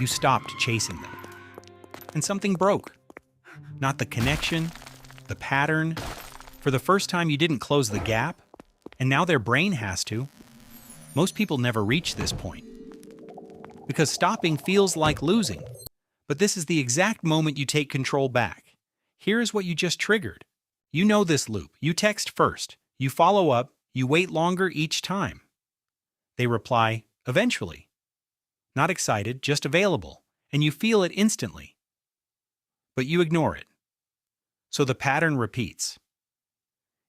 You stopped chasing them. And something broke. Not the connection, the pattern. For the first time, you didn't close the gap, and now their brain has to. Most people never reach this point. Because stopping feels like losing. But this is the exact moment you take control back. Here is what you just triggered. You know this loop. You text first. You follow up. You wait longer each time. They reply, eventually. Not excited, just available. And you feel it instantly. But you ignore it. So the pattern repeats.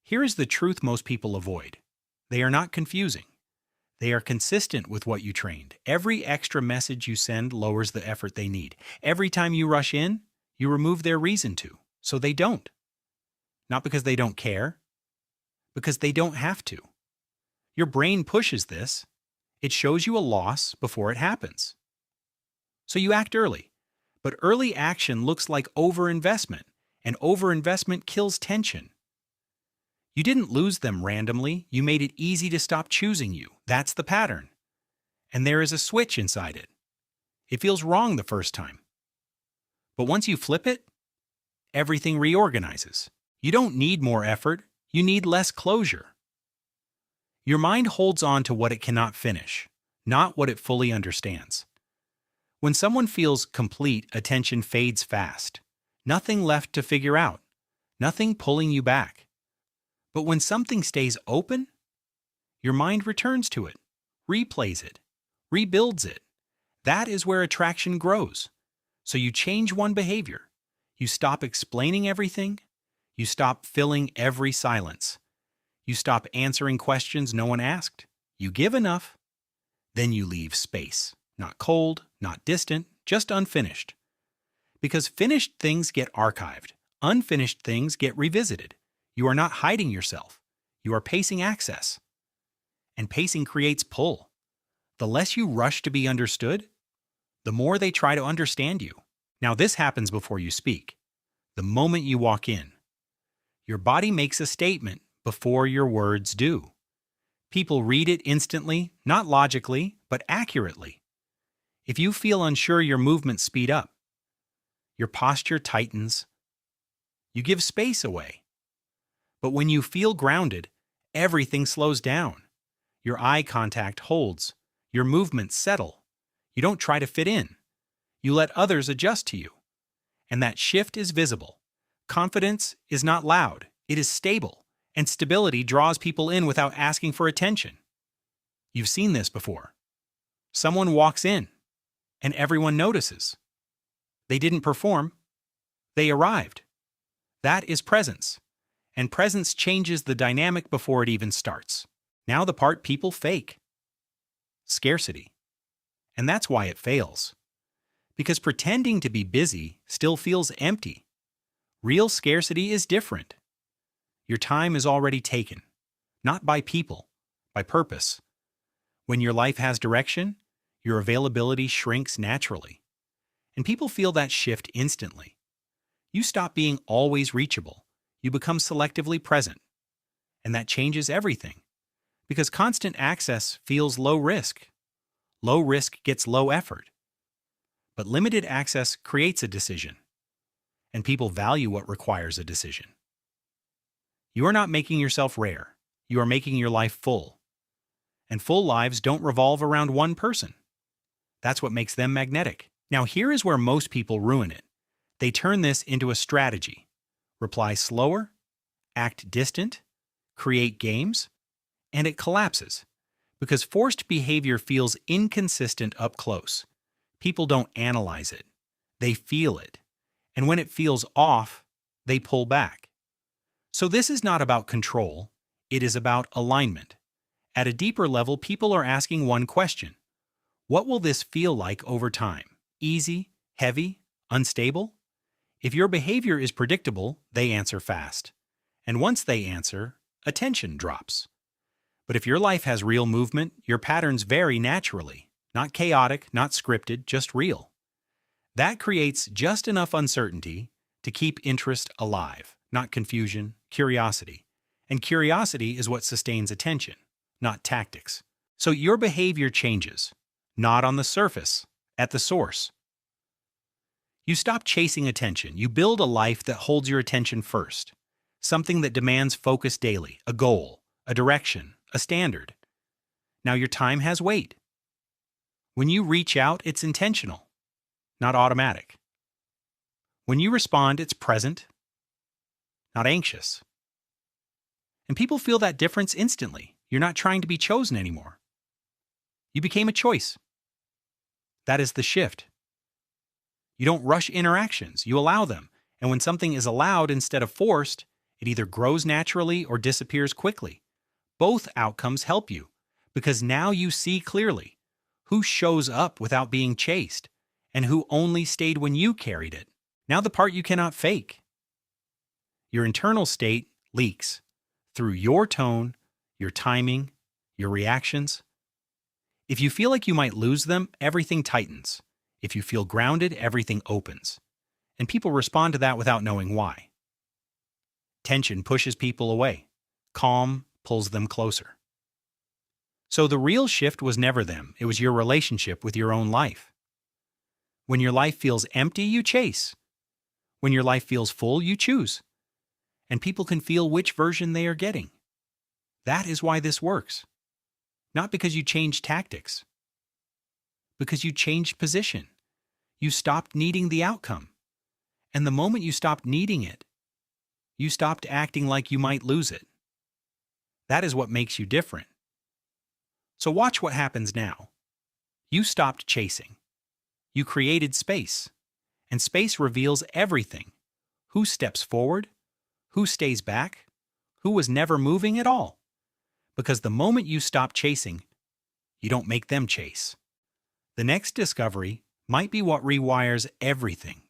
Here is the truth most people avoid. They are not confusing. They are consistent with what you trained. Every extra message you send lowers the effort they need. Every time you rush in, you remove their reason to, so they don't. Not because they don't care, because they don't have to. Your brain pushes this. It shows you a loss before it happens. So you act early. But early action looks like overinvestment, and overinvestment kills tension. You didn't lose them randomly. You made it easy to stop choosing you. That's the pattern. And there is a switch inside it. It feels wrong the first time. But once you flip it, everything reorganizes. You don't need more effort. You need less closure. Your mind holds on to what it cannot finish, not what it fully understands. When someone feels complete, attention fades fast. Nothing left to figure out. Nothing pulling you back. But when something stays open, your mind returns to it, replays it, rebuilds it. That is where attraction grows. So you change one behavior. You stop explaining everything. You stop filling every silence. You stop answering questions no one asked. You give enough. Then you leave space. Not cold, not distant, just unfinished. Because finished things get archived. Unfinished things get revisited. You are not hiding yourself. You are pacing access. And pacing creates pull. The less you rush to be understood, the more they try to understand you. Now this happens before you speak. The moment you walk in. Your body makes a statement before your words do. People read it instantly, not logically, but accurately. If you feel unsure, your movements speed up. Your posture tightens. You give space away. But when you feel grounded, everything slows down. Your eye contact holds. Your movements settle. You don't try to fit in. You let others adjust to you. And that shift is visible. Confidence is not loud. It is stable. And stability draws people in without asking for attention. You've seen this before. Someone walks in, and everyone notices. They didn't perform. They arrived. That is presence. And presence changes the dynamic before it even starts. Now the part people fake. Scarcity. And that's why it fails. Because pretending to be busy still feels empty. Real scarcity is different. Your time is already taken. Not by people, by purpose. When your life has direction, your availability shrinks naturally. And people feel that shift instantly. You stop being always reachable. You become selectively present. And that changes everything. Because constant access feels low risk. Low risk gets low effort. But limited access creates a decision. And people value what requires a decision. You are not making yourself rare. You are making your life full. And full lives don't revolve around one person. That's what makes them magnetic. Now here is where most people ruin it. They turn this into a strategy. Reply slower, act distant, create games, and it collapses. Because forced behavior feels inconsistent up close. People don't analyze it. They feel it. And when it feels off, they pull back. So this is not about control. It is about alignment. At a deeper level, people are asking one question. What will this feel like over time? Easy, heavy, unstable? If your behavior is predictable, they answer fast. And once they answer, attention drops. But if your life has real movement, your patterns vary naturally. Not chaotic, not scripted, just real. That creates just enough uncertainty to keep interest alive, not confusion, curiosity. And curiosity is what sustains attention, not tactics. So your behavior changes, not on the surface, at the source. You stop chasing attention. You build a life that holds your attention first. Something that demands focus daily, a goal, a direction, a standard. Now your time has weight. When you reach out, it's intentional, not automatic. When you respond, it's present, not anxious. And people feel that difference instantly. You're not trying to be chosen anymore. You became a choice. That is the shift. You don't rush interactions, you allow them. And when something is allowed instead of forced, it either grows naturally or disappears quickly. Both outcomes help you, because now you see clearly who shows up without being chased, and who only stayed when you carried it. Now the part you cannot fake. Your internal state leaks through your tone, your timing, your reactions. If you feel like you might lose them, everything tightens. If you feel grounded, everything opens. And people respond to that without knowing why. Tension pushes people away. Calm pulls them closer. So the real shift was never them. It was your relationship with your own life. When your life feels empty, you chase. When your life feels full, you choose. And people can feel which version they are getting. That is why this works. Not because you changed tactics. Because you changed position. You stopped needing the outcome. And the moment you stopped needing it, you stopped acting like you might lose it. That is what makes you different. So watch what happens now. You stopped chasing. You created space. And space reveals everything. Who steps forward? Who stays back? Who was never moving at all? Because the moment you stop chasing, you don't make them chase. The next discovery might be what rewires everything.